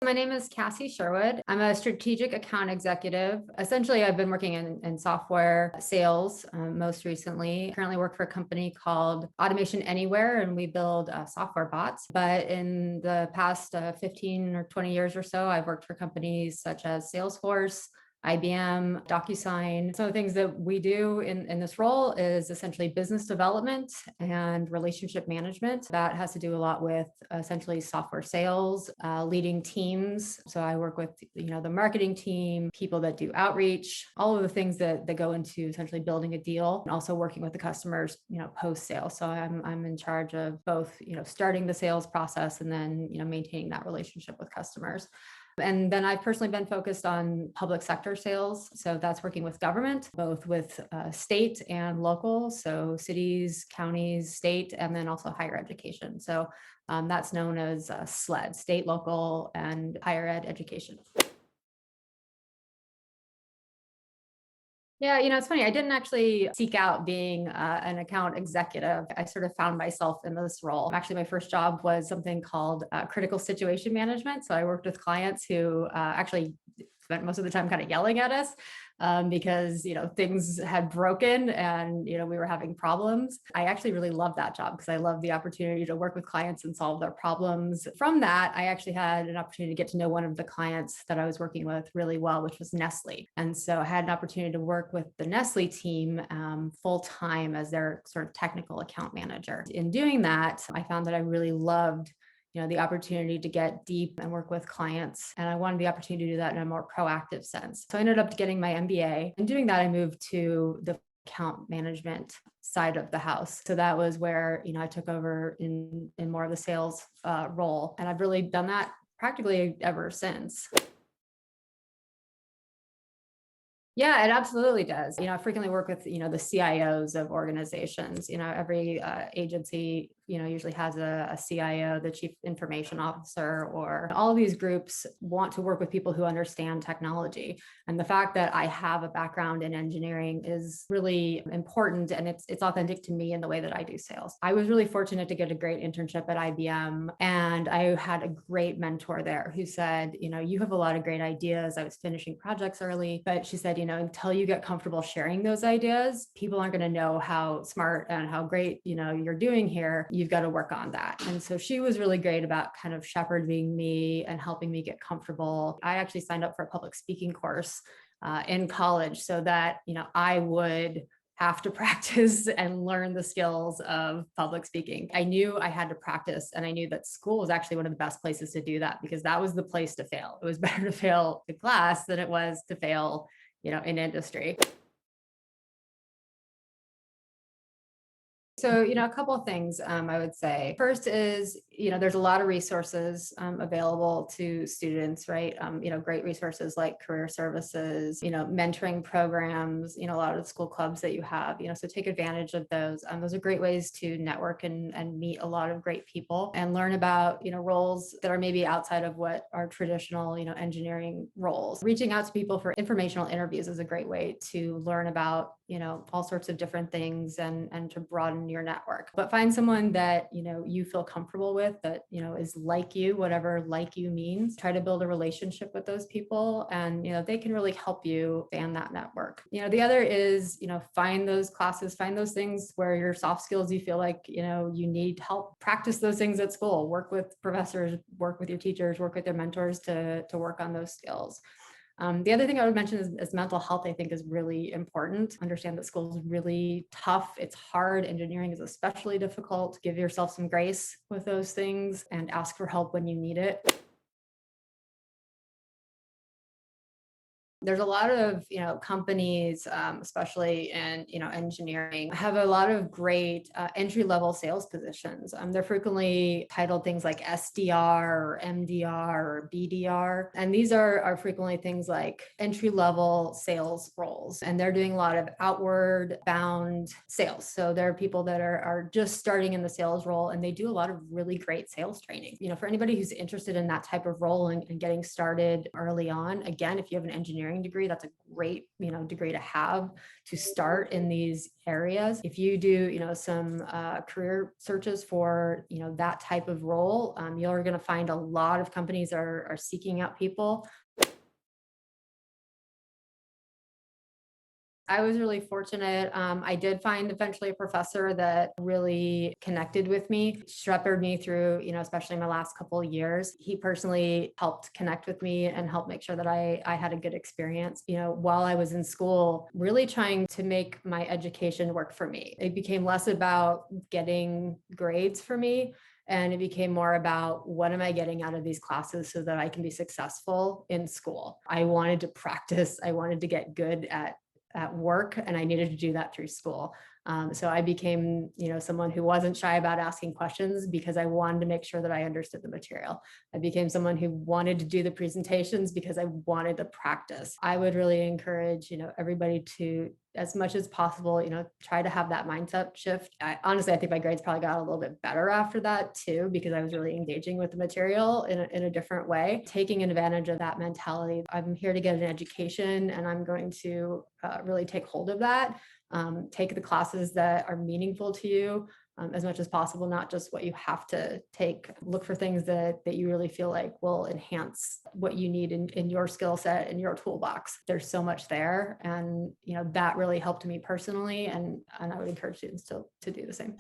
My name is Cassie Sherwood. I'm a strategic account executive. Essentially, I've been working in software sales most recently. Currently work for a company called Automation Anywhere, and we build software bots. But in the past 15 or 20 years or so, I've worked for companies such as Salesforce, IBM, DocuSign. Some of the things that we do in this role is essentially business development and relationship management. That has to do a lot with essentially software sales, leading teams. So I work with the marketing team, people that do outreach, all of the things that go into essentially building a deal, and also working with the customers post sale. So I'm in charge of both starting the sales process and then maintaining that relationship with customers. And then I've personally been focused on public sector sales. So that's working with government, both with state and local. So cities, counties, state, and then also higher education. So that's known as SLED, state, local, and higher ed education. Yeah, it's funny. I didn't actually seek out being an account executive. I sort of found myself in this role. Actually, my first job was something called critical situation management. So I worked with clients who actually spent most of the time kind of yelling at us because things had broken and we were having problems. I actually really loved that job because I loved the opportunity to work with clients and solve their problems. From that, I actually had an opportunity to get to know one of the clients that I was working with really well, which was Nestle. And so I had an opportunity to work with the Nestle team full time as their sort of technical account manager. In doing that, I found that I really loved the opportunity to get deep and work with clients. And I wanted the opportunity to do that in a more proactive sense. So I ended up getting my MBA. And doing that, I moved to the account management side of the house. So that was where, I took over in more of the sales role. And I've really done that practically ever since. Yeah, it absolutely does. I frequently work with, the CIOs of organizations. Every agency, usually has a CIO, the chief information officer, or all of these groups want to work with people who understand technology. And the fact that I have a background in engineering is really important, and it's authentic to me in the way that I do sales. I was really fortunate to get a great internship at IBM, and I had a great mentor there who said, you have a lot of great ideas. I was finishing projects early, but she said, until you get comfortable sharing those ideas, people aren't going to know how smart and how great, you're doing here. You've got to work on that. And so she was really great about kind of shepherding me and helping me get comfortable. I actually signed up for a public speaking course in college so that, I would have to practice and learn the skills of public speaking. I knew I had to practice, and I knew that school was actually one of the best places to do that because that was the place to fail. It was better to fail in class than it was to fail in industry. So, a couple of things I would say. First is, there's a lot of resources available to students, right? Great resources like career services, mentoring programs, a lot of the school clubs that you have, so take advantage of those. Those are great ways to network and meet a lot of great people and learn about, roles that are maybe outside of what are traditional, engineering roles. Reaching out to people for informational interviews is a great way to learn about, all sorts of different things and to broaden your network. But find someone that you feel comfortable with, that is like you, whatever like you means. Try to build a relationship with those people, and they can really help you expand that network. The other is find those classes, find those things where your soft skills, you feel like you need help. Practice those things at school. Work with professors, work with your teachers, work with their mentors to work on those skills. The other thing I would mention is mental health, I think, is really important. Understand that school is really tough. It's hard. Engineering is especially difficult. Give yourself some grace with those things and ask for help when you need it. There's a lot of, companies, especially in, engineering, have a lot of great entry-level sales positions. They're frequently titled things like SDR or MDR or BDR. And these are frequently things like entry-level sales roles. And they're doing a lot of outward bound sales. So there are people that are just starting in the sales role, and they do a lot of really great sales training. For anybody who's interested in that type of role and getting started early on, again, if you have an engineering engineering degree, that's a great, degree to have to start in these areas. If you do, some career searches for, that type of role, you're going to find a lot of companies are seeking out people. I was really fortunate. I did find eventually a professor that really connected with me, shepherded me through, especially my last couple of years. He personally helped connect with me and help make sure that I had a good experience, while I was in school, really trying to make my education work for me. It became less about getting grades for me, and it became more about what am I getting out of these classes so that I can be successful in school. I wanted to practice. I wanted to get good at work, and I needed to do that through school. So I became, someone who wasn't shy about asking questions because I wanted to make sure that I understood the material. I became someone who wanted to do the presentations because I wanted to practice. I would really encourage, everybody to, as much as possible, try to have that mindset shift. Honestly, I think my grades probably got a little bit better after that too, because I was really engaging with the material in a different way, taking advantage of that mentality. I'm here to get an education, and I'm going to really take hold of that. Take the classes that are meaningful to you as much as possible, not just what you have to take. Look for things that you really feel like will enhance what you need in your skill set, in your toolbox. There's so much there. And, that really helped me personally. And I would encourage students to do the same.